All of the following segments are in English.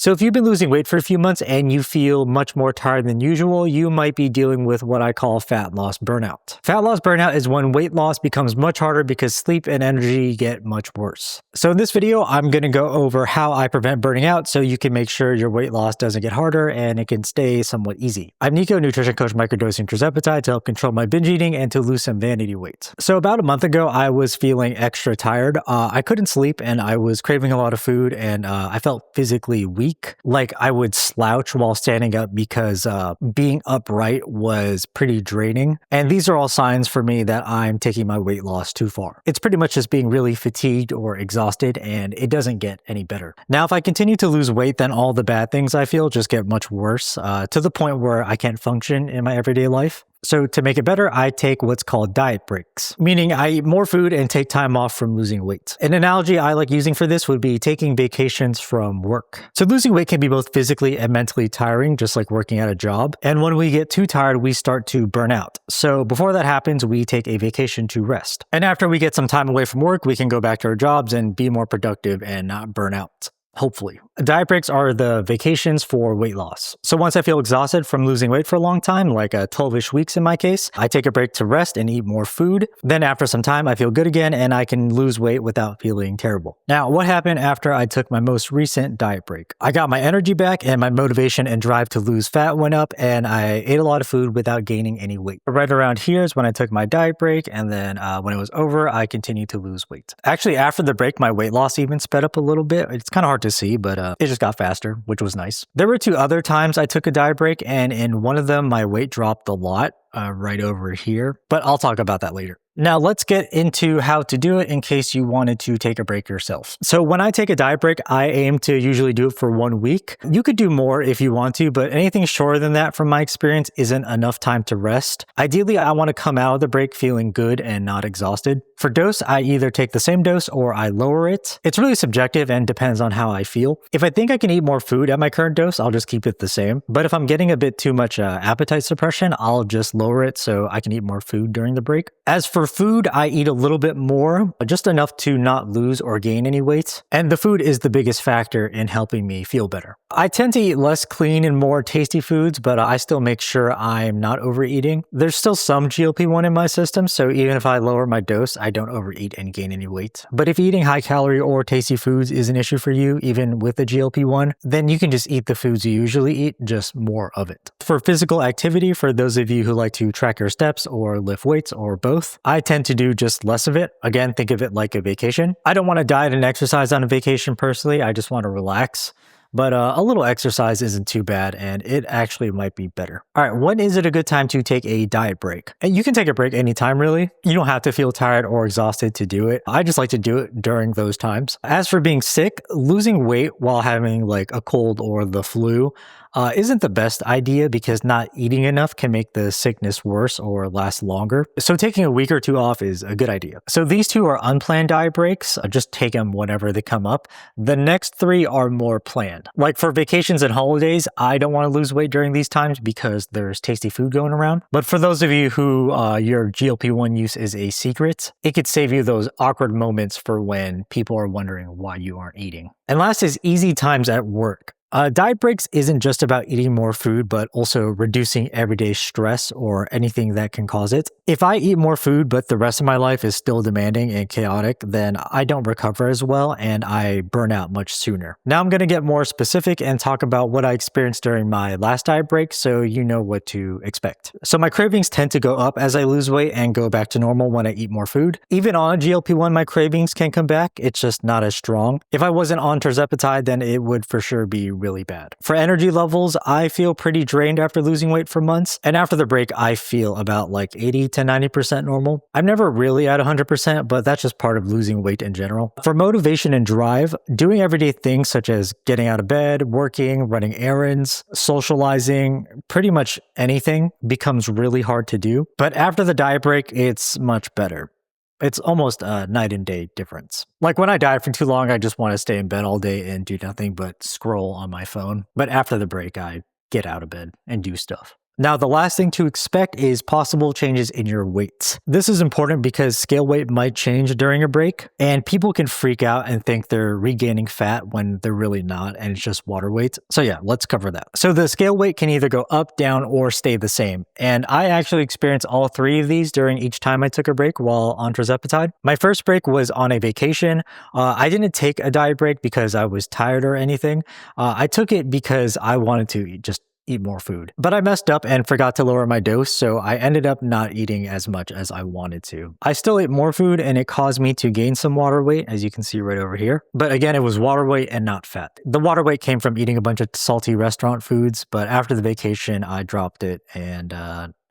So if you've been losing weight for a few months and you feel much more tired than usual, you might be dealing with what I call fat loss burnout. Fat loss burnout is when weight loss becomes much harder because sleep and energy get much worse. So in this video, I'm going to go over how I prevent burning out so you can make sure your weight loss doesn't get harder and it can stay somewhat easy. I'm Nico, nutrition coach microdosing tirzepatide to help control my binge eating and to lose some vanity weight. So about a month ago, I was feeling extra tired. I couldn't sleep and I was craving a lot of food and I felt physically weak. Like I would slouch while standing up because being upright was pretty draining. And these are all signs for me that I'm taking my weight loss too far. It's pretty much just being really fatigued or exhausted, and it doesn't get any better. Now, if I continue to lose weight, then all the bad things I feel just get much worse to the point where I can't function in my everyday life. So to make it better, I take what's called diet breaks, meaning I eat more food and take time off from losing weight. An analogy I like using for this would be taking vacations from work. So losing weight can be both physically and mentally tiring, just like working at a job. And when we get too tired, we start to burn out. So before that happens, we take a vacation to rest. And after we get some time away from work, we can go back to our jobs and be more productive and not burn out. Hopefully. Diet breaks are the vacations for weight loss. So once I feel exhausted from losing weight for a long time, like 12-ish weeks in my case, I take a break to rest and eat more food. Then after some time, I feel good again and I can lose weight without feeling terrible. Now, what happened after I took my most recent diet break? I got my energy back and my motivation and drive to lose fat went up and I ate a lot of food without gaining any weight. Right around here is when I took my diet break, and then when it was over, I continued to lose weight. Actually, after the break, my weight loss even sped up a little bit. It's kind of hard to see, but it just got faster, which was nice. There were two other times I took a diet break, and in one of them, my weight dropped a lot right over here, but I'll talk about that later. Now let's get into how to do it in case you wanted to take a break yourself. So when I take a diet break, I aim to usually do it for 1 week. You could do more if you want to, but anything shorter than that from my experience isn't enough time to rest. Ideally, I want to come out of the break feeling good and not exhausted. For dose, I either take the same dose or I lower it. It's really subjective and depends on how I feel. If I think I can eat more food at my current dose, I'll just keep it the same. But if I'm getting a bit too much appetite suppression, I'll just lower it so I can eat more food during the break. As for food, I eat a little bit more, just enough to not lose or gain any weight. And the food is the biggest factor in helping me feel better. I tend to eat less clean and more tasty foods, but I still make sure I'm not overeating. There's still some GLP-1 in my system, so even if I lower my dose, I don't overeat and gain any weight. But if eating high calorie or tasty foods is an issue for you, even with the GLP-1, then you can just eat the foods you usually eat, just more of it. For physical activity, for those of you who like to track your steps or lift weights or both, I tend to do just less of it. Again, think of it like a vacation. I don't want to diet and exercise on a vacation personally. I just want to relax. But a little exercise isn't too bad, and it actually might be better. All right, when is it a good time to take a diet break? And you can take a break anytime, really. You don't have to feel tired or exhausted to do it. I just like to do it during those times. As for being sick, losing weight while having like a cold or the flu isn't the best idea because not eating enough can make the sickness worse or last longer. So taking a week or two off is a good idea. So these two are unplanned diet breaks. Just take them whenever they come up. The next three are more planned. Like for vacations and holidays, I don't want to lose weight during these times because there's tasty food going around. But for those of you who your GLP-1 use is a secret, it could save you those awkward moments for when people are wondering why you aren't eating. And last is easy times at work. Diet breaks isn't just about eating more food, but also reducing everyday stress or anything that can cause it. If I eat more food, but the rest of my life is still demanding and chaotic, then I don't recover as well and I burn out much sooner. Now I'm going to get more specific and talk about what I experienced during my last diet break so you know what to expect. So my cravings tend to go up as I lose weight and go back to normal when I eat more food. Even on a GLP-1, my cravings can come back. It's just not as strong. If I wasn't on tirzepatide, then it would for sure be really bad. For energy levels, I feel pretty drained after losing weight for months. And after the break, I feel about like 80 to 90% normal. I'm never really at 100%, but that's just part of losing weight in general. For motivation and drive, doing everyday things such as getting out of bed, working, running errands, socializing, pretty much anything becomes really hard to do. But after the diet break, it's much better. It's almost a night and day difference. Like when I diet for too long, I just want to stay in bed all day and do nothing but scroll on my phone. But after the break, I get out of bed and do stuff. Now, the last thing to expect is possible changes in your weight. This is important because scale weight might change during a break, and people can freak out and think they're regaining fat when they're really not, and it's just water weight. So yeah, let's cover that. So the scale weight can either go up, down, or stay the same. And I actually experienced all three of these during each time I took a break while on tirzepatide. My first break was on a vacation. I didn't take a diet break because I was tired or anything. I took it because I wanted to just eat more food. But I messed up and forgot to lower my dose, so I ended up not eating as much as I wanted to. I still ate more food and it caused me to gain some water weight, as you can see right over here. But again, it was water weight and not fat. The water weight came from eating a bunch of salty restaurant foods, but after the vacation, I dropped it and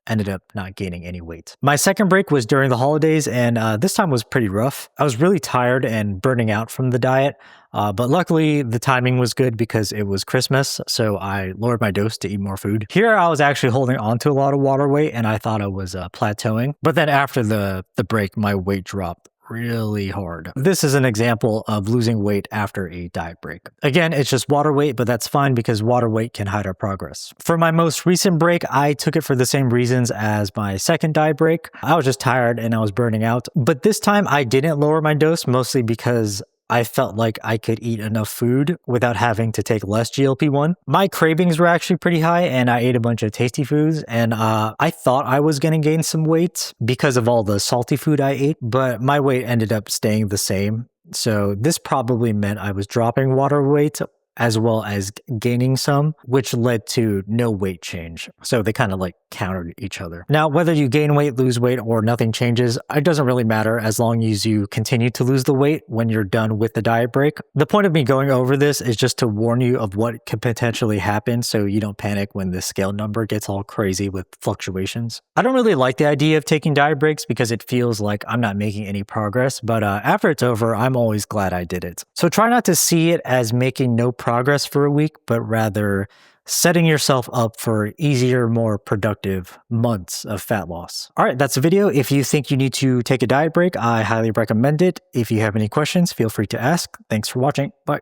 ended up not gaining any weight. My second break was during the holidays, and this time was pretty rough. I was really tired and burning out from the diet, but luckily the timing was good because it was Christmas, so I lowered my dose to eat more food. Here I was actually holding on to a lot of water weight, and I thought I was plateauing, but then after the break, my weight dropped really hard. This is an example of losing weight after a diet break. Again, it's just water weight, but that's fine because water weight can hide our progress. For my most recent break, I took it for the same reasons as my second diet break. I was just tired and I was burning out, but this time I didn't lower my dose, mostly because I felt like I could eat enough food without having to take less GLP-1. My cravings were actually pretty high and I ate a bunch of tasty foods, and I thought I was going to gain some weight because of all the salty food I ate, but my weight ended up staying the same. So this probably meant I was dropping water weight as well as gaining some, which led to no weight change. So they kind of like countered each other. Now, whether you gain weight, lose weight, or nothing changes, it doesn't really matter as long as you continue to lose the weight when you're done with the diet break. The point of me going over this is just to warn you of what could potentially happen so you don't panic when the scale number gets all crazy with fluctuations. I don't really like the idea of taking diet breaks because it feels like I'm not making any progress, but after it's over, I'm always glad I did it. So try not to see it as making no progress for a week, but rather setting yourself up for easier, more productive months of fat loss. All right, that's the video. If you think you need to take a diet break, I highly recommend it. If you have any questions, feel free to ask. Thanks for watching. Bye.